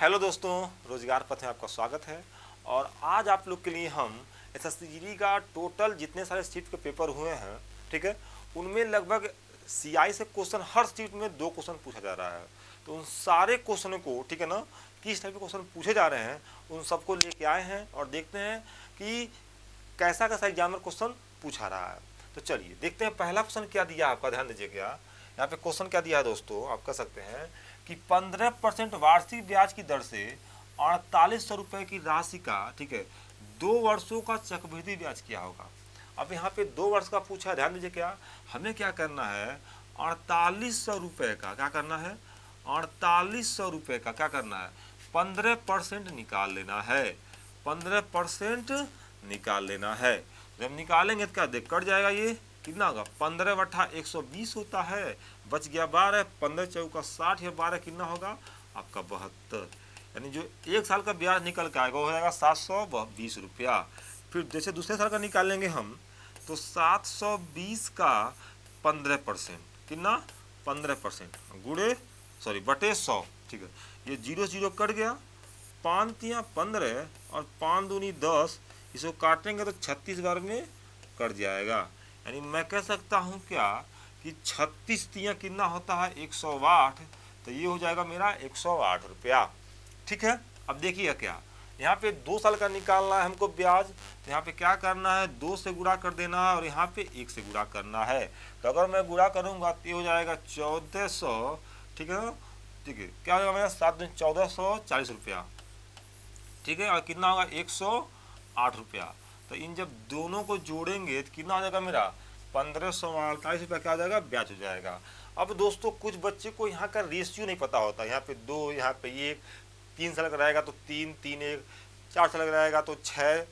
Hello दोस्तों, रोजगार पथ में आपका स्वागत है। और आज आप लोग के लिए हम एसएससी जीडी का टोटल जितने सारे शिफ्ट के पेपर हुए हैं, ठीक है, उनमें लगभग सीआई से क्वेश्चन हर शिफ्ट में 2 क्वेश्चन पूछा जा रहा है। तो उन सारे क्वेश्चनों को, ठीक है ना, किस टाइप के क्वेश्चन पूछे जा रहे हैं उन सबको लेके आए हैं और देखते हैं कि कैसा कैसा एग्जामिनर क्वेश्चन पूछा रहा है। तो चलिए देखते हैं पहला क्वेश्चन क्या दिया आपका, ध्यान दीजिए। क्या यहाँ पे क्वेश्चन क्या दिया है दोस्तों, आप कह सकते हैं कि 15% वार्षिक ब्याज की दर से 4800 रुपये की राशि का, ठीक है, 2 वर्षों का चक्रवृद्धि ब्याज क्या होगा। अब यहाँ पे 2 वर्ष का पूछा है, ध्यान दीजिए। क्या हमें क्या करना है, 4800 रुपये का क्या करना है, 4800 रुपये का क्या करना है, 15% निकाल लेना है, 15% निकाल लेना है। जब निकालेंगे तो क्या देख कट जाएगा, ये कितना होगा, 15 बट्ठा 120 होता है, बच गया 12, 15 चौका 60 या 12 कितना होगा आपका 72। यानी जो 1 साल का ब्याज निकल के आएगा वो हो जाएगा 720 रुपया। फिर जैसे दूसरे साल का निकालेंगे हम, तो 720 का 15% कितना, 15% गुड़े बटे 100, ठीक है। ये 0 0 कट गया, 5 तिया 15 और 5 दूनी 10, इसको काटेंगे तो 36 बार में कट जाएगा। यानी मैं कह सकता हूँ क्या कि 36 तिया कितना होता है 108, तो ये हो जाएगा मेरा 108 रुपया, ठीक है। अब देखिए क्या यहाँ पे 2 साल का निकालना है हमको ब्याज, तो यहाँ पे क्या करना है, 2 से गुणा कर देना है और यहाँ पे 1 से गुणा करना है। तो अगर मैं गुणा करूँगा तो ये हो जाएगा 1400, ठीक है, ठीक है। क्या हो जाएगा मेरा 7 दिन 1440 रुपया, ठीक है। और कितना होगा 108 रुपया। तो इन जब दोनों को जोड़ेंगे तो कितना हो जाएगा मेरा 1548 रुपया क्या हो जाएगा, ब्याज हो जाएगा। अब दोस्तों कुछ बच्चे को यहाँ का रेशियो नहीं पता होता, यहाँ पे 2, यहाँ पे 1, 3 साल का रहेगा तो 3 3 1, 4 साल का रहेगा तो 4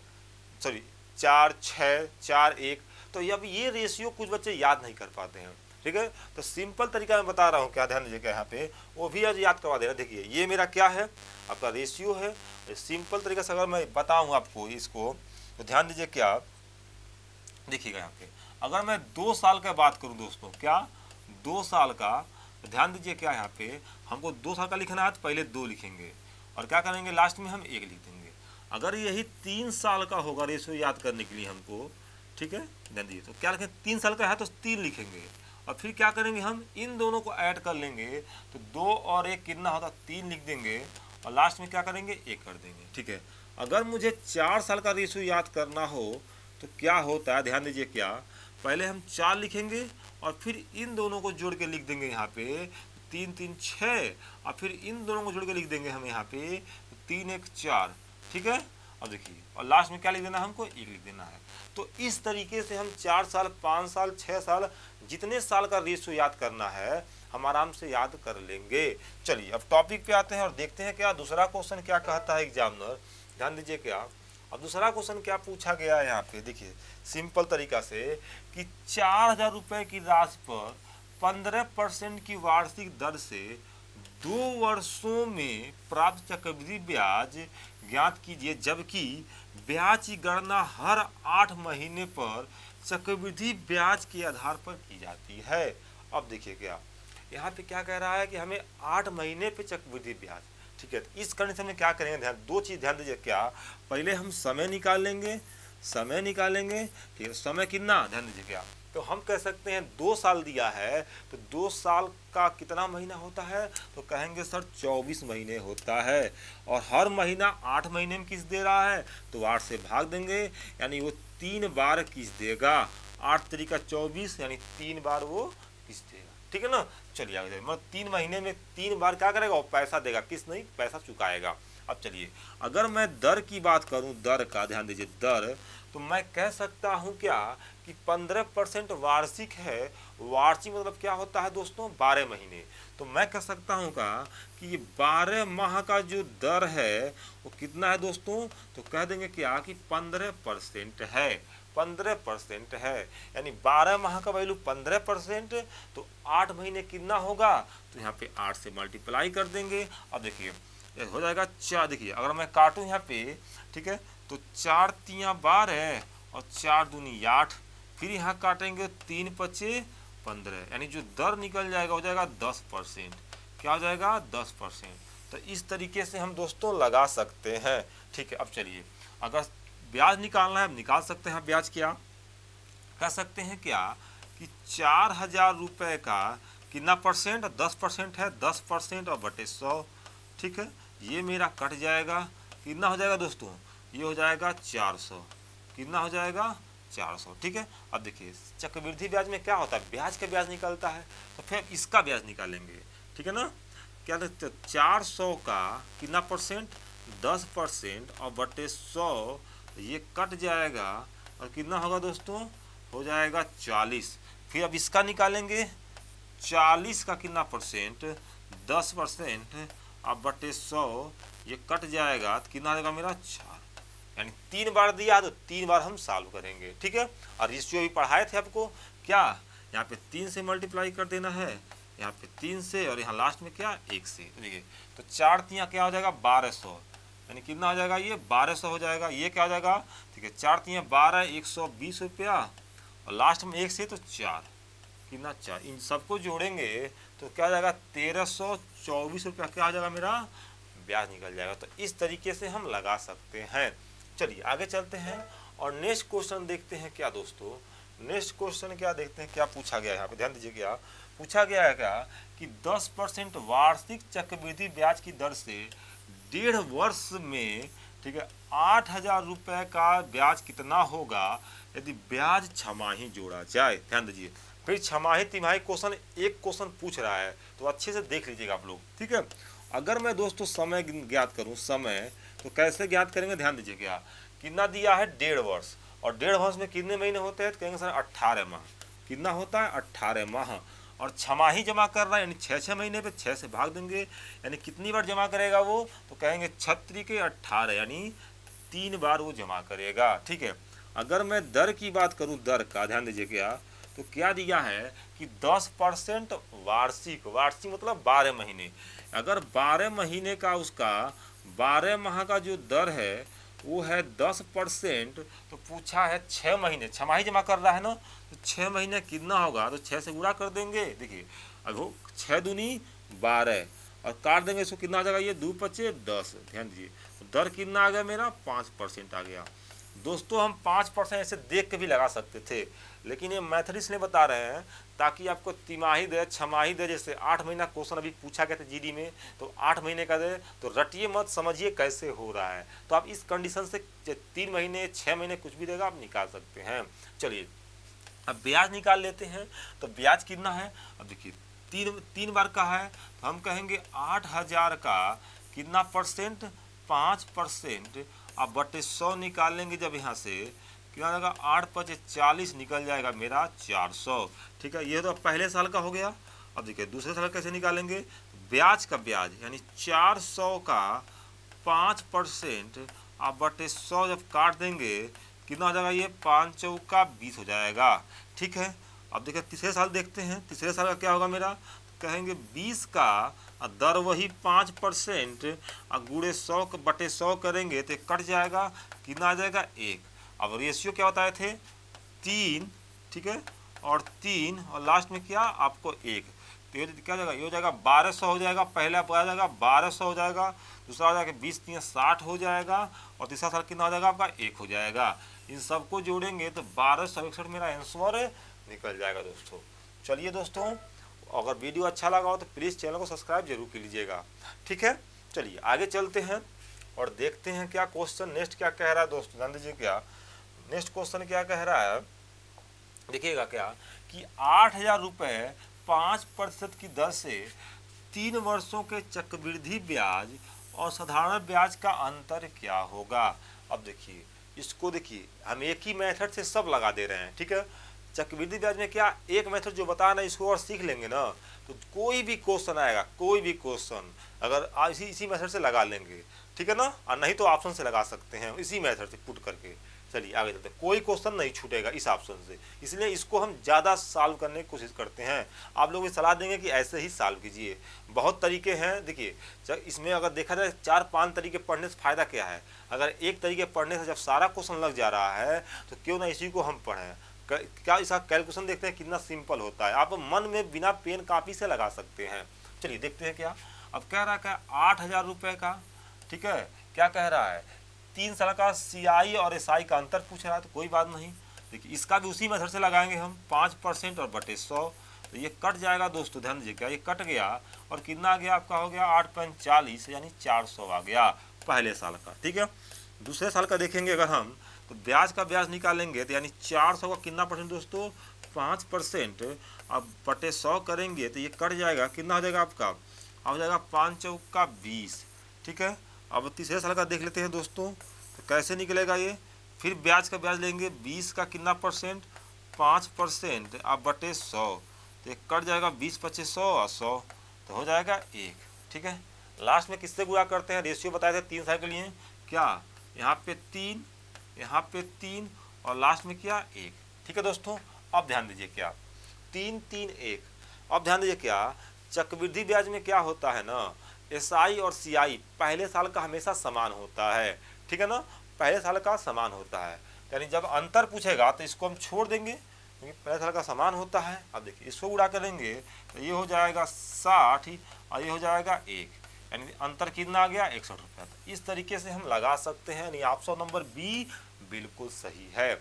6 4 1। तो अब ये रेशियो कुछ बच्चे याद नहीं कर पाते हैं, ठीक है। तो सिंपल तरीका मैं बता रहा हूँ, क्या ध्यान दीजिएगा यहाँ पे, वो भी आज याद करवा देना। देखिए ये मेरा क्या है, आपका रेशियो है। सिंपल तरीके से अगर मैं बताऊँ आपको इसको, तो ध्यान दीजिए। क्या देखिएगा यहाँ पे, अगर मैं 2 साल का बात करूँ दोस्तों, क्या 2 साल का, तो ध्यान दीजिए क्या यहाँ पे हमको 2 साल का लिखना है तो पहले 2 लिखेंगे और क्या करेंगे लास्ट में हम 1 लिख देंगे। अगर यही 3 साल का होगा रेशियो याद करने के लिए हमको, ठीक है, ध्यान दीजिए। तो क्या लिखें, 3 साल का है तो 3 लिखेंगे और फिर क्या करेंगे हम इन दोनों को ऐड कर लेंगे, तो 2 और 1 कितना होता, 3 लिख देंगे और लास्ट में क्या करेंगे 1 कर देंगे, ठीक है। अगर मुझे 4 साल का रेशियो याद करना हो तो क्या होता है, ध्यान दीजिए। क्या पहले हम 4 लिखेंगे और फिर इन दोनों को जोड़ के लिख देंगे यहाँ पे 3 3 6, और फिर इन दोनों को जोड़ के लिख देंगे हम यहाँ पे 3 1 4, ठीक है। अब देखिए और लास्ट में क्या लिख देना है, हमको 1 लिख देना है। तो इस तरीके से हम 4 साल 5 साल 6 साल जितने साल का रेशियो याद करना है हम आराम से याद कर लेंगे। चलिए अब टॉपिक पे आते हैं और देखते हैं क्या दूसरा क्वेश्चन क्या कहता है एग्जामिनर। ध्यान दीजिए। क्या अब दूसरा क्वेश्चन क्या पूछा गया है यहाँ पे, देखिए सिंपल तरीका से कि 4000 रुपये की राशि पर 15% की वार्षिक दर से 2 वर्षों में प्राप्त चक्रवृद्धि ब्याज ज्ञात कीजिए, जबकि ब्याज की गणना हर 8 महीने पर चक्रवृद्धि ब्याज के आधार पर की जाती है। अब देखिए क्या यहाँ पे क्या कह रहा है कि हमें 8 महीने पे चक्रवृद्धि ब्याज, ठीक है। तो इस कंडीशन में क्या करेंगे, ध्यान 2 चीज़ ध्यान दीजिए। क्या पहले हम समय निकाल लेंगे, ठीक है। समय कितना, ध्यान दीजिए। क्या तो हम कह सकते हैं 2 साल दिया है तो 2 साल का कितना महीना होता है, तो कहेंगे सर 24 महीने होता है। और हर महीना 8 महीने में किस्त दे रहा है तो 8 से भाग देंगे, यानी वो 3 बार किस्त देगा। 8 तरीका 24, यानी 3 बार वो किस्त देगा, ठीक है ना। चलिए आगे मतलब 3 महीने में 3 बार क्या करेगा, वो पैसा देगा, किस्त नहीं पैसा चुकाएगा। अब चलिए अगर मैं दर की बात करूं, दर का ध्यान दीजिए, दर तो मैं कह सकता हूं क्या कि 15% वार्षिक है। वार्षिक मतलब क्या होता है दोस्तों, 12 महीने। तो मैं कह सकता हूं का कि ये 12 माह का जो दर है वो कितना है दोस्तों, तो कह देंगे क्या कि 15% है, 15% है। यानी 12 माह का वैल्यू 15%, तो 8 महीने कितना होगा, तो यहाँ पे 8 से मल्टीप्लाई कर देंगे। अब देखिए हो जाएगा 4, देखिए अगर मैं काटूं यहाँ पे, ठीक है, तो 4 तिया 12 और 4 दूनी 8, फिर यहाँ काटेंगे 3 पचे 15, यानी जो दर निकल जाएगा हो जाएगा 10%। क्या हो जाएगा 10%। तो इस तरीके से हम दोस्तों लगा सकते हैं। ठीक है, अब चलिए अगर ब्याज निकालना है, निकाल सकते हैं। ब्याज क्या कह सकते हैं क्या कि 4,000 रुपये का कितना परसेंट, 10% है, 10% और बटे 100। ठीक है, ये मेरा कट जाएगा, कितना हो जाएगा दोस्तों, ये हो जाएगा 400। कितना हो जाएगा 400। ठीक है, अब देखिए चक्रवृद्धि ब्याज में क्या होता है, ब्याज का ब्याज निकलता है, तो फिर इसका ब्याज निकालेंगे। ठीक है ना, क्या देखते 400 का कितना परसेंट, 10% और बटे 100, ये कट जाएगा और कितना होगा दोस्तों, हो जाएगा 40। फिर अब इसका निकालेंगे, 40 का कितना परसेंट, 10% अब बटे 100, ये कट जाएगा तो कितना आएगा मेरा 4। यानी 3 बार दिया तो 3 बार हम सॉल्व करेंगे। ठीक है, और रेशियो भी पढ़ाए थे आपको, क्या यहाँ पे 3 से मल्टीप्लाई कर देना है, यहाँ पे 3 से, और यहाँ लास्ट में क्या 1 से। देखिए तो 4 3 क्या हो जाएगा 1200, यानी कितना हो जाएगा ये 1200 हो जाएगा। ये क्या हो जाएगा, ठीक है 4 3 12, 120 रुपया, और लास्ट में 1 से तो 4, कितना 4, इन सबको जोड़ेंगे तो क्या हो जाएगा 1324 रुपया, क्या हो जाएगा मेरा ब्याज निकल जाएगा। तो इस तरीके से हम लगा सकते हैं। चलिए आगे चलते हैं और नेक्स्ट क्वेश्चन देखते हैं। क्या दोस्तों नेक्स्ट क्वेश्चन क्या देखते हैं, क्या पूछा गया है यहाँ पे, ध्यान दीजिए। क्या पूछा गया है, क्या कि 10% वार्षिक चक्रवृद्धि ब्याज की दर से 1.5 वर्ष में, ठीक है, 8,000 रुपये का ब्याज कितना होगा यदि ब्याज छमाही जोड़ा जाए। ध्यान दीजिए, फिर छमाही तिमाही क्वेश्चन एक क्वेश्चन पूछ रहा है, तो अच्छे से देख लीजिएगा आप लोग। ठीक है, अगर मैं दोस्तों समय ज्ञात करूं, समय तो कैसे ज्ञात करेंगे, ध्यान दीजिए। क्या कितना दिया है 1.5 वर्ष, और 1.5 वर्ष में कितने महीने होते हैं, तो कहेंगे सर 18 माह। कितना होता है 18 माह, और छमाही जमा कर रहा है यानी 6 महीने पे 6 से भाग देंगे, यानी कितनी बार जमा करेगा वो, तो कहेंगे 36 के 18, यानी 3 बार वो जमा करेगा। ठीक है, अगर मैं दर की बात करूं, दर का ध्यान दीजिए। क्या तो क्या दिया है कि 10% वार्षिक, वार्षिक मतलब 12 महीने, अगर 12 महीने का उसका 12 माह का जो दर है वो है 10%, तो पूछा है 6 महीने, छमाही जमा कर रहा है ना, तो 6 महीने कितना होगा, तो 6 से गुणा कर देंगे। देखिए अब वो 6 दूनी 12 और काट देंगे, इसको कितना आ जाएगा, ये 2 पचे 10। ध्यान दीजिए, दर कितना आ गया मेरा 5% आ गया। दोस्तों हम 5% ऐसे देख के भी लगा सकते थे, लेकिन ये मैथड इसलिए बता रहे हैं ताकि आपको तिमाही दे, छमाही दे, जैसे 8 महीना क्वेश्चन अभी पूछा गया था जीडी में, तो 8 महीने का दे, तो रटिए मत, समझिए कैसे हो रहा है। तो आप इस कंडीशन से 3 महीने 6 महीने कुछ भी देगा आप निकाल सकते हैं। चलिए अब ब्याज निकाल लेते हैं। तो ब्याज कितना है, अब देखिए 3 बार का है, तो हम कहेंगे 8,000 का कितना परसेंट, 5%, अब बटे 100 निकालेंगे जब यहाँ से, क्या आएगा 8 पचे 40 निकल जाएगा मेरा 400। ठीक है, ये तो पहले साल का हो गया। अब देखिए दूसरे साल कैसे निकालेंगे, ब्याज का ब्याज यानी 400 का 5%, अब बटे 100 जब काट देंगे कितना हो जाएगा, ये 5 चौका 20 हो जाएगा। ठीक है, अब देखिए तीसरे साल देखते हैं, तीसरे साल का क्या होगा मेरा, कहेंगे 20 का दर वही 5%, और गुणे 100 बटे 100 करेंगे तो कट जाएगा, कितना आ जाएगा 1। अब रेशियो क्या बताए थे 3, ठीक है, और 3 और लास्ट में क्या आपको 1, तो ये क्या हो जाएगा, ये हो जाएगा 1200 हो जाएगा, पहला आ जाएगा 1200 हो जाएगा, दूसरा हो जाएगा 20 3 60 हो जाएगा, और तीसरा साल कितना हो जाएगा आपका 1 हो जाएगा। इन सबको जोड़ेंगे तो 1261 मेरा आंसर निकल जाएगा दोस्तों। चलिए दोस्तों, अगर वीडियो अच्छा लगा हो तो प्लीज़ चैनल को सब्सक्राइब जरूर कर लीजिएगा। ठीक है, चलिए आगे चलते हैं और देखते हैं क्या क्वेश्चन नेक्स्ट क्या कह रहा है दोस्तों। जान दीजिए क्या नेक्स्ट क्वेश्चन क्या कह रहा है, देखिएगा क्या कि 8,000 रुपये 5% की दर से 3 वर्षों के चक्रवृद्धि ब्याज और साधारण ब्याज का अंतर क्या होगा। अब देखिए इसको, देखिए हम एक ही मेथड से सब लगा दे रहे हैं। ठीक है, चक्रवृद्धि ब्याज में क्या एक मेथड जो बता रहे हैं इसको और सीख लेंगे ना, तो कोई भी क्वेश्चन आएगा, कोई भी क्वेश्चन अगर इसी मेथड से लगा लेंगे, ठीक है ना, और नहीं तो ऑप्शन से लगा सकते हैं इसी मेथड से पुट करके। चलिए आगे चलते हैं, कोई क्वेश्चन नहीं छूटेगा इस ऑप्शन से, इसलिए इसको हम ज़्यादा सॉल्व करने की कोशिश करते हैं। आप लोग भी सलाह देंगे कि ऐसे ही सॉल्व कीजिए, बहुत तरीके हैं। देखिए इसमें अगर देखा जाए 4-5 तरीके पढ़ने से फ़ायदा क्या है, अगर एक तरीके पढ़ने से जब सारा क्वेश्चन लग जा रहा है तो क्यों ना इसी को हम पढ़ें। क्या इसका कैलकुलेशन देखते हैं कितना सिंपल होता है, आप मन में बिना पेन कापी से लगा सकते हैं। चलिए देखते हैं क्या, अब कह रहा है क्या 8,000 रुपये का, ठीक है, क्या कह रहा है 3 साल का CI और SI का अंतर पूछ रहा है, तो कोई बात नहीं। देखिए इसका भी उसी मेथड से लगाएंगे हम, 5% और बटे 100, तो ये कट जाएगा दोस्तों, ध्यान दीजिए क्या ये कट गया और कितना आ गया आपका, हो गया 8×40 यानी 400 आ गया पहले साल का, ठीक है। दूसरे साल का देखेंगे अगर हम, तो ब्याज का ब्याज निकालेंगे तो यानी 400 का कितना परसेंट दोस्तों, 5%। अब बटे 100 करेंगे तो ये कट जाएगा, कितना हो जाएगा आपका, हो जाएगा 5 चौका 20, ठीक है। अब तीसरे साल का देख लेते हैं दोस्तों, तो कैसे निकलेगा ये, फिर ब्याज का ब्याज लेंगे, 20 का कितना परसेंट, 5%, अब बटे 100, तो ये कट जाएगा 20×25 100 और 100, तो हो जाएगा 1, ठीक है। लास्ट में किससे गुणा करते हैं, रेशियो बताए थे 3 साल के लिए, क्या यहाँ पे 3, यहाँ पे 3 और लास्ट में क्या 1, ठीक है दोस्तों। अब ध्यान दीजिए क्या 3 3 1, अब ध्यान दीजिए क्या चक्रवृद्धि ब्याज में क्या होता है ना, SI और CI पहले साल का हमेशा समान होता है, ठीक है ना, पहले साल का समान होता है, यानी जब अंतर पूछेगा तो इसको हम छोड़ देंगे क्योंकि पहले साल का समान होता है। अब देखिए इसको गुणा करेंगे तो ये हो जाएगा 60 और ये हो जाएगा 1, यानी अंतर कितना आ गया 61 रुपया। तो इस तरीके से हम लगा सकते हैं, यानी ऑप्शन नंबर बी बिल्कुल सही है,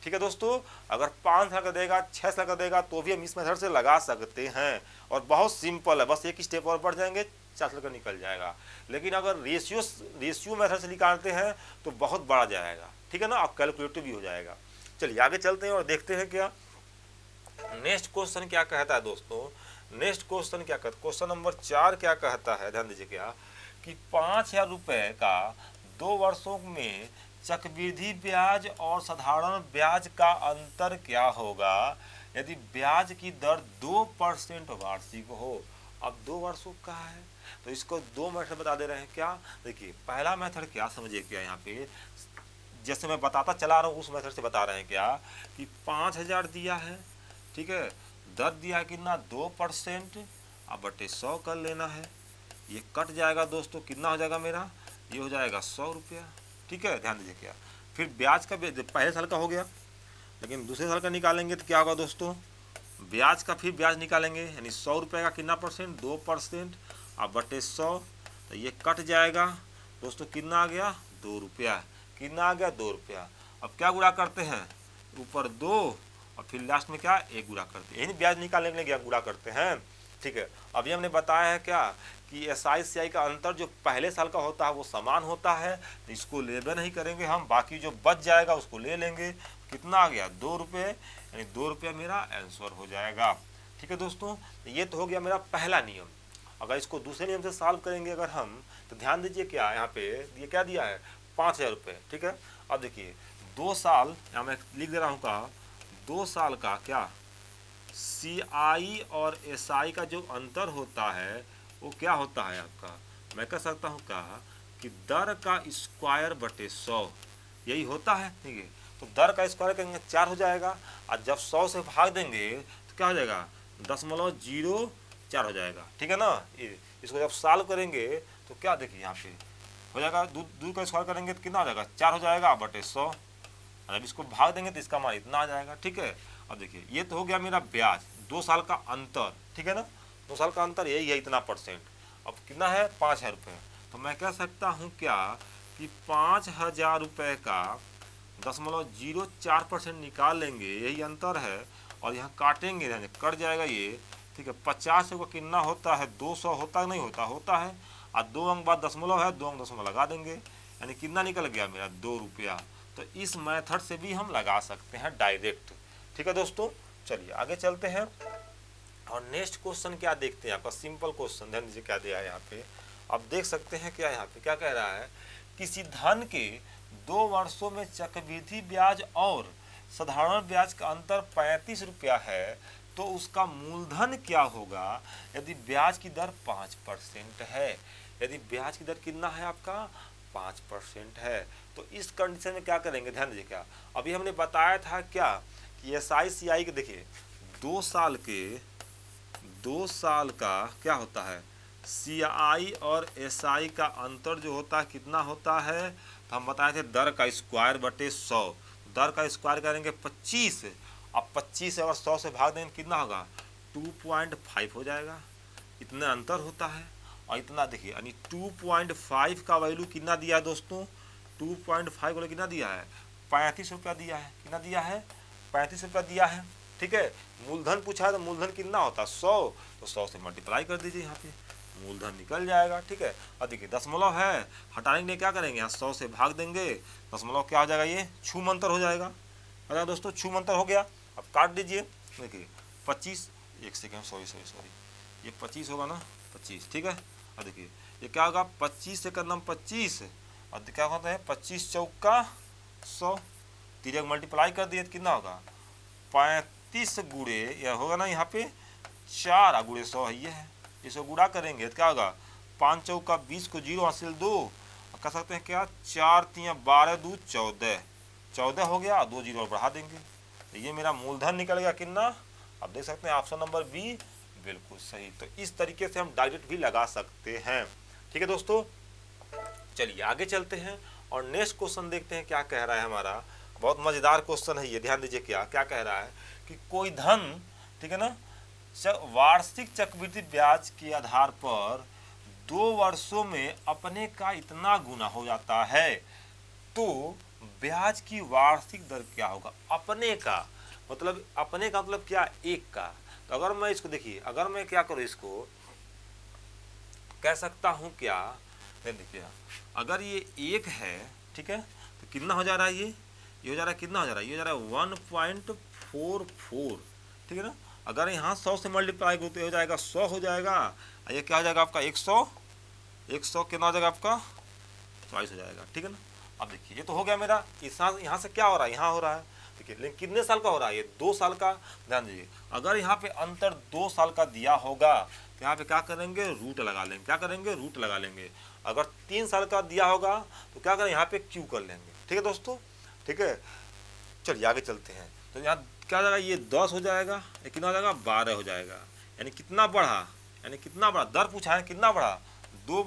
ठीक है दोस्तों। अगर 5 साल का देगा, 6 साल का देगा तो भी हम इस मेथड से लगा सकते हैं और बहुत सिंपल है, बस एक स्टेप और बढ़ जाएंगे 4 साल का निकल जाएगा। लेकिन अगर रेशियो मेथड से निकालते हैं तो बहुत बढ़ जाएगा, ठीक है ना, अब कैलकुलेटिव भी हो जाएगा। चलिए आगे चलते हैं और देखते हैं क्या नेक्स्ट क्वेश्चन क्या कहता है दोस्तों। नेक्स्ट क्वेश्चन क्या कहता है, क्वेश्चन नंबर 4 क्या कहता है, ध्यान दीजिए क्या कि 5,000 रुपये का 2 वर्षों में चक्रवृद्धि ब्याज और साधारण ब्याज का अंतर क्या होगा यदि ब्याज की दर 2% वार्षिक हो। अब 2 वर्षों का है तो इसको 2 मेथड बता दे रहे हैं, क्या देखिए पहला मेथड क्या समझिए, क्या यहाँ पे जैसे मैं बताता चला रहा हूँ उस मेथड से बता रहे हैं क्या कि 5,000 दिया है, ठीक है, दर दिया है कितना 2%, अब बटे 100 कर लेना है, ये कट जाएगा दोस्तों, कितना हो जाएगा मेरा, ये हो जाएगा 100 रुपया, ठीक है। ध्यान दीजिए क्या फिर ब्याज का पहले साल का हो गया, लेकिन दूसरे साल का निकालेंगे तो क्या होगा दोस्तों, ब्याज का फिर ब्याज निकालेंगे, यानी 100 रुपये का कितना परसेंट 2%, अब बटे 100, तो ये कट जाएगा दोस्तों, कितना आ गया 2 रुपया, कितना आ गया 2 रुपया। अब क्या गुणा करते हैं, ऊपर 2 और फिर लास्ट में क्या 1 गुणा करते हैं, यही ब्याज निकालने के लिए क्या गुणा करते हैं, ठीक है। अभी हमने बताया है क्या कि SI CI का अंतर जो पहले साल का होता है वो समान होता है, तो इसको लेबल नहीं करेंगे हम, बाकी जो बच जाएगा उसको ले लेंगे, कितना आ गया 2 रुपये, यानी 2 रुपया मेरा आंसर हो जाएगा, ठीक है दोस्तों। ये तो हो गया मेरा पहला नियम। अगर इसको दूसरे नियम से सॉल्व करेंगे अगर हम, तो ध्यान दीजिए क्या यहाँ पे ये क्या दिया है 5,000 रुपये, ठीक है। अब देखिए 2 साल, यहाँ मैं लिख दे रहा हूँ का 2 साल का क्या CI और SI का जो अंतर होता है वो क्या होता है आपका, मैं कह सकता हूँ क्या कि दर का स्क्वायर बटे 100, यही होता है, ठीक है। तो दर का स्क्वायर करेंगे 4 हो जाएगा, और जब 100 से भाग देंगे तो क्या हो जाएगा 0.04 हो जाएगा, ठीक है ना। इसको जब सॉल्व करेंगे तो क्या देखिए यहाँ पे हो जाएगा, दूर का स्क्वायर करेंगे तो कितना हो जाएगा 4 हो जाएगा बटे 100, जब इसको भाग देंगे तो इसका मान इतना आ जाएगा, ठीक है। अब देखिए ये तो हो गया मेरा ब्याज, 2 साल का अंतर, ठीक है ना, 2 साल का अंतर यही है इतना परसेंट। अब कितना है 5,000 रुपये, तो मैं कह सकता हूँ क्या कि 5,000 रुपये का 0.04% निकाल लेंगे, यही अंतर है, और यहाँ काटेंगे कट जाएगा ये, ठीक है। 50 का कितना होता है 200 होता नहीं होता, होता है, और 2 अंक बाद दशमलव है, 2 अंक दशमलव लगा देंगे, यानी कितना निकल गया मेरा 2 रुपया। तो इस मेथड से भी हम लगा सकते हैं डायरेक्ट, ठीक है दोस्तों। चलिए आगे चलते हैं और नेक्स्ट क्वेश्चन क्या देखते हैं, आपका सिंपल क्वेश्चन, ध्यान दीजिए क्या दिया है यहाँ पे, आप देख सकते हैं क्या यहाँ पे क्या कह रहा है, किसी धन के 2 वर्षों में चक्रवृद्धि ब्याज और साधारण ब्याज का अंतर 35 रुपया है, तो उसका मूलधन क्या होगा यदि ब्याज की दर 5% है। यदि ब्याज की दर कितना है आपका 5% है, तो इस कंडीशन में क्या करेंगे, ध्यान दीजिए क्या अभी हमने बताया था क्या कि SI CI के देखिए 2 साल का क्या होता है CI और SI का अंतर जो होता है कितना होता है, तो हम बताए थे दर का स्क्वायर बटे 100, दर का स्क्वायर करेंगे 25, अब 25 अगर 100 से भाग देंगे कितना होगा 2.5 हो जाएगा, इतना अंतर होता है। और इतना देखिए यानी 2.5 का वैल्यू कितना दिया है दोस्तों, 2.5 वैल्यू कितना दिया है, 35 रुपया दिया है। कितना दिया है, 35 रुपया दिया है। ठीक है, मूलधन पूछा है तो मूलधन कितना होता है 100, तो 100 से मल्टीप्लाई कर दीजिए, यहाँ पे मूलधन निकल जाएगा। ठीक है, और देखिए दशमलव है, हटाने के लिए क्या करेंगे, यहाँ 100 से भाग देंगे, दशमलव क्या हो जाएगा, ये छूमंतर हो जाएगा। अगर दोस्तों छूमंतर हो गया, अब काट दीजिए। देखिए 25, एक सेकेंड, सॉरी, ये 25 होगा ना, 25। ठीक है, और देखिए ये क्या होगा, 25 से करना 25, और क्या होता है 25 चौका 100, तिरक मल्टीप्लाई कर दिए तो कितना होगा 35 गुणे, यह होगा ना यहाँ पे 4 गुणे 100 है, ये है, इसको गुणा करेंगे तो क्या होगा 5 चौका 20 को 0 हासिल 2, कह सकते हैं क्या 4 3 12 2 14 हो गया, 2 0 बढ़ा देंगे तो ये मेरा मूलधन निकल गया कितना, आप देख सकते हैं ऑप्शन नंबर बी बिल्कुल सही। तो इस तरीके से हम डायरेक्ट भी लगा सकते हैं। ठीक है दोस्तों, चलिए आगे चलते हैं और नेक्स्ट क्वेश्चन देखते हैं क्या कह रहा है हमारा। बहुत मजेदार क्वेश्चन है ये, ध्यान दीजिए क्या क्या कह रहा है कि कोई धन, ठीक है ना, वार्षिक चक्रवृद्धि ब्याज के आधार पर 2 वर्षों में अपने का इतना गुना हो जाता है, तो ब्याज की वार्षिक दर क्या होगा। अपने का मतलब क्या, एक का। तो अगर मैं इसको देखिए, अगर मैं क्या करूँ, इसको कह सकता हूँ क्या, देखिए अगर ये एक है, ठीक है, तो कितना हो जा रहा है, ये हो जा रहा है, कितना हो जा रहा है, ये हो जा रहा है 1.44। ठीक है ना, अगर यहाँ 100 से मल्टीप्लाई होते हो जाएगा 100 हो जाएगा, ये क्या हो जाएगा आपका 100 कितना हो जाएगा आपका 40 हो जाएगा। ठीक है ना, अब देखिए ये तो हो गया मेरा, यहाँ से क्या हो रहा है, यहाँ हो रहा है, देखिए लेकिन कितने साल का हो रहा है, ये 2 साल का। ध्यान दीजिए, अगर यहाँ पे अंतर 2 साल का दिया होगा तो यहाँ पे क्या करेंगे, रूट लगा लेंगे, क्या करेंगे, रूट लगा लेंगे। अगर 3 साल का दिया होगा तो क्या करें, यहाँ पे क्यू कर लेंगे। ठीक है दोस्तों, ठीक है, चलिए आगे चलते हैं। तो यहाँ क्या हो जाएगा, ये 10 हो जाएगा, ये कितना हो जाएगा 12 हो जाएगा, यानी कितना बढ़ा, दर पूछा है कितना बढ़ा, 2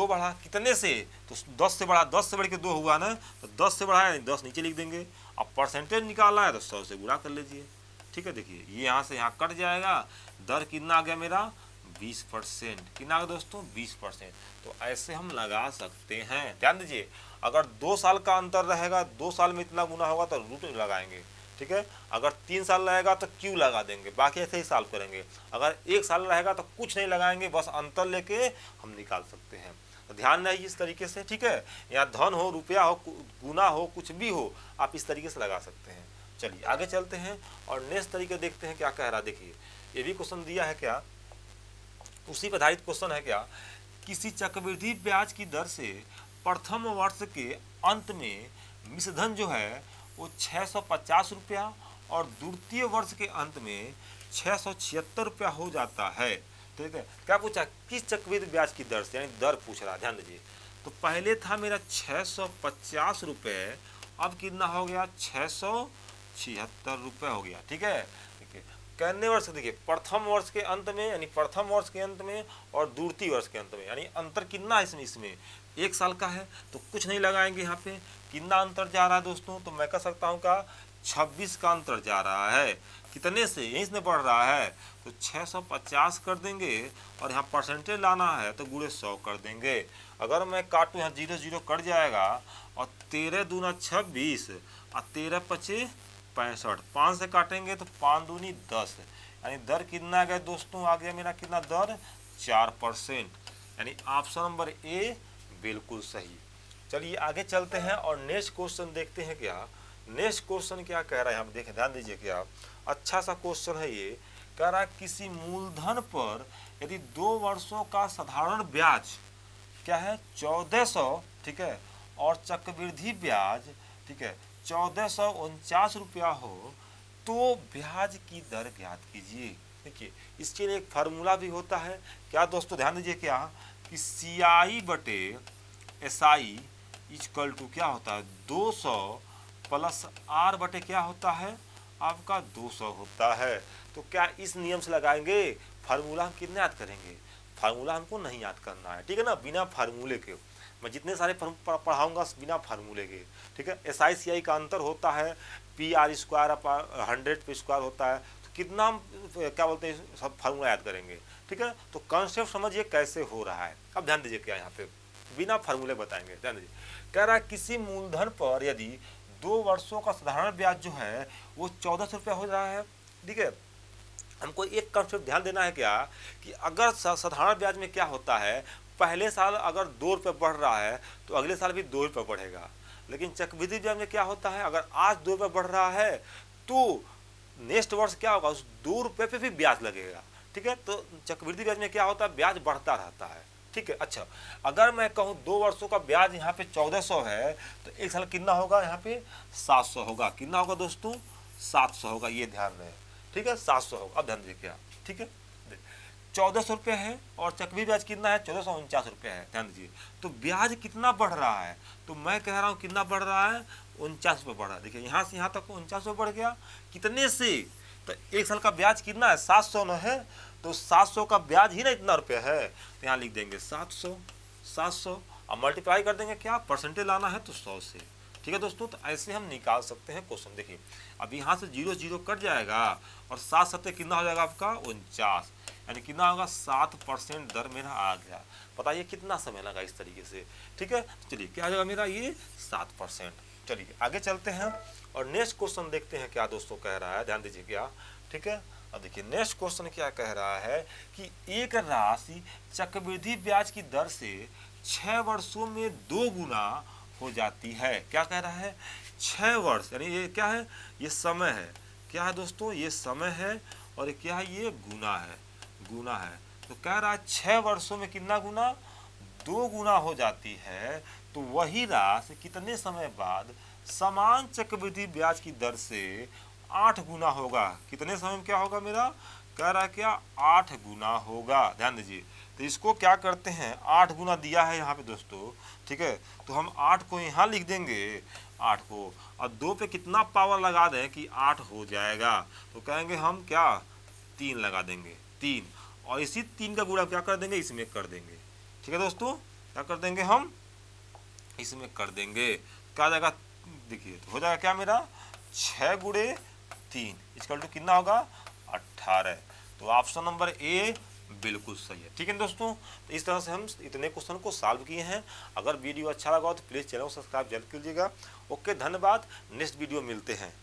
बढ़ा कितने से, तो 10 से बढ़ा, 10 से बढ़ के 2 हुआ ना, तो 10 से बढ़ाया यानी 10 नीचे लिख देंगे। अब परसेंटेज निकालना है तो 100 से गुणा कर लीजिए। ठीक है, देखिए ये यहाँ से यहाँ कट जाएगा, दर कितना आ गया मेरा 20%, कितना आ गया दोस्तों 20%। तो ऐसे हम लगा सकते हैं। ध्यान दीजिए, अगर 2 साल का अंतर रहेगा, 2 साल में इतना गुना होगा तो रूट लगाएंगे। ठीक है, अगर 3 साल रहेगा तो क्यू लगा देंगे, बाकी ऐसे ही सॉल्व करेंगे। अगर 1 साल रहेगा तो कुछ नहीं लगाएंगे, बस अंतर लेके हम निकाल सकते हैं। तो ध्यान रहिए इस तरीके से। ठीक है, यहाँ धन हो, रुपया हो, गुना हो, कुछ भी हो, आप इस तरीके से लगा सकते हैं। चलिए आगे चलते हैं और नेक्स्ट तरीके देखते हैं क्या कह रहा है। देखिए ये भी क्वेश्चन दिया है क्या, उसी पर आधारित क्वेश्चन है क्या, किसी चक्रवृद्धि ब्याज की दर से प्रथम वर्ष के अंत में मिश्रधन जो है वो 650 रुपया और द्वितीय वर्ष के अंत में 676 रुपया हो जाता है। ठीक है, क्या पूछा, किस चक्रवृद्धि ब्याज की दर से, यानी दर पूछ रहा। ध्यान दीजिए, तो पहले था मेरा 650 रुपये, अब कितना हो गया 676 रुपये हो गया। ठीक है, देखिए कितने वर्ष, देखिए प्रथम वर्ष के अंत में, यानी प्रथम वर्ष के अंत में और द्वितीय वर्ष के अंत में, यानी अंतर कितना है इसमें 1 साल का है, तो कुछ नहीं लगाएंगे। यहाँ पे कितना अंतर जा रहा है दोस्तों, तो मैं कह सकता हूँ का 26 का अंतर जा रहा है। कितने से, यहीं से बढ़ रहा है, तो 650 कर देंगे और यहाँ परसेंटेज लाना है तो गुणे 100 कर देंगे। अगर मैं काटूँ, यहाँ 0 0 कट जाएगा और 13 दूना 26 और 13 पचे 65, 5 से काटेंगे तो 5 दूनी 10, यानी दर कितना आ गया दोस्तों, आ गया मेरा कितना दर 4%, यानी ऑप्शन नंबर ए बिल्कुल सही। चलिए आगे चलते हैं और नेक्स्ट क्वेश्चन देखते हैं क्या, नेक्स्ट क्वेश्चन क्या कह रहा है, हम देखें, ध्यान दीजिए क्या अच्छा सा क्वेश्चन है ये। कह रहा है किसी मूलधन पर यदि 2 वर्षों का साधारण ब्याज क्या है 1400, ठीक है, और चक्रवृद्धि ब्याज, ठीक है, 1449 रुपया हो, तो ब्याज की दर ज्ञात कीजिए। देखिए इसके लिए एक फार्मूला भी होता है क्या दोस्तों, ध्यान दीजिए क्या कि CI बटे SI इक्वल टू क्या होता है 200 प्लस R बटे क्या होता है आपका 200 होता है। तो क्या इस नियम से लगाएंगे, फार्मूला हम कितने याद करेंगे, फार्मूला हमको नहीं याद करना है। ठीक है ना, बिना फार्मूले के मैं जितने सारे पढ़ाऊंगा बिना फार्मूले के। ठीक है, SI CI का अंतर होता है PR² 100 पे स्क्वायर होता है, तो कितना हम क्या बोलते हैं सब फार्मूला याद करेंगे। ठीक है, तो कॉन्सेप्ट समझिए कैसे हो रहा है। अब ध्यान दीजिए क्या यहाँ पे बिना फार्मूले बताएंगे। ध्यान दीजिए, कह रहा है किसी मूलधन पर यदि 2 वर्षों का साधारण ब्याज जो है वो 1400 रुपया हो रहा है। ठीक है, हमको एक कॉन्सेप्ट ध्यान देना है क्या कि अगर साधारण ब्याज में क्या होता है, पहले साल अगर 2 रुपये बढ़ रहा है तो अगले साल भी 2 रुपये बढ़ेगा। लेकिन चक्रवृद्धि ब्याज में क्या होता है, अगर आज 2 रुपये बढ़ रहा है तो नेक्स्ट वर्ष क्या होगा, उस 2 रुपये पे भी ब्याज लगेगा। ठीक है, तो चक्रवृद्धि ब्याज में क्या होता है, ब्याज बढ़ता रहता है। ठीक है, अच्छा अगर मैं कहूँ 2 वर्षों का ब्याज यहाँ पे 1400 है तो एक साल कितना होगा, यहाँ पे 700 होगा। कितना होगा दोस्तों, 700 होगा, ये ध्यान रहे। ठीक है, 700 होगा। अब ध्यान दीजिए क्या, ठीक है 1400 रुपये है और चक्रवृद्धि ब्याज कितना है, 1449 रुपये है। ध्यान दीजिए, तो ब्याज कितना बढ़ रहा है, तो मैं कह रहा हूँ कितना बढ़ रहा है, 49 रुपये बढ़ रहा है। देखिए यहाँ से यहाँ तक 49 रुपये बढ़ गया, कितने से, तो एक साल का ब्याज कितना है, 700 न है, तो 700 का ब्याज ही ना इतना रुपये है, तो यहाँ लिख देंगे 700 अब मल्टीप्लाई कर देंगे, क्या परसेंटेज लाना है तो 100 से। ठीक है दोस्तों, तो ऐसे हम निकाल सकते हैं क्वेश्चन। देखिए अब यहाँ से 0 0 कट जाएगा और 7 7 कितना हो जाएगा आपका 49, यानी कितना होगा 7% दर मेरा आ गया। बताइए कितना समय लगा इस तरीके से। ठीक है, चलिए क्या आ जाएगा मेरा ये 7%। चलिए आगे चलते हैं और नेक्स्ट क्वेश्चन देखते हैं क्या दोस्तों कह रहा है। ध्यान दीजिए क्या, ठीक है, अब देखिए नेक्स्ट क्वेश्चन क्या कह रहा है कि एक राशि चक्रवृद्धि ब्याज की दर से 6 वर्षों में 2 गुना हो जाती है। क्या कह रहा है, 6 वर्ष, यानी ये क्या है, ये समय है। क्या है दोस्तों, ये समय है और क्या है, ये गुना है, गुना है। तो कह रहा है 6 वर्षों में कितना गुना, 2 गुना हो जाती है। तो वही राशि कितने समय बाद समान चक्रवृद्धि ब्याज की दर से 8 गुना होगा। कितने समय में क्या होगा मेरा, कह रहा है क्या 8 गुना होगा। ध्यान दीजिए, तो इसको क्या करते हैं, 8 गुना दिया है यहाँ पे दोस्तों। ठीक है, तो हम 8 को यहाँ लिख देंगे, 8 को, और 2 पे कितना पावर लगा दें कि 8 हो जाएगा, तो कहेंगे हम क्या 3 लगा देंगे, 3, और इसी 3 का गुणा क्या कर देंगे, इसमें कर देंगे। ठीक है दोस्तों, क्या कर देंगे हम, इसमें कर देंगे, क्या जाएगा, देखिए तो हो जाएगा क्या मेरा 6 गुणे 3 इसका टू कितना होगा 18। तो ऑप्शन नंबर ए बिल्कुल सही है। ठीक है दोस्तों, तो इस तरह से हम इतने क्वेश्चन को सॉल्व किए हैं। अगर वीडियो अच्छा लगा तो प्लीज़ चैनल को सब्सक्राइब जरूर कीजिएगा। ओके, धन्यवाद, नेक्स्ट वीडियो मिलते हैं।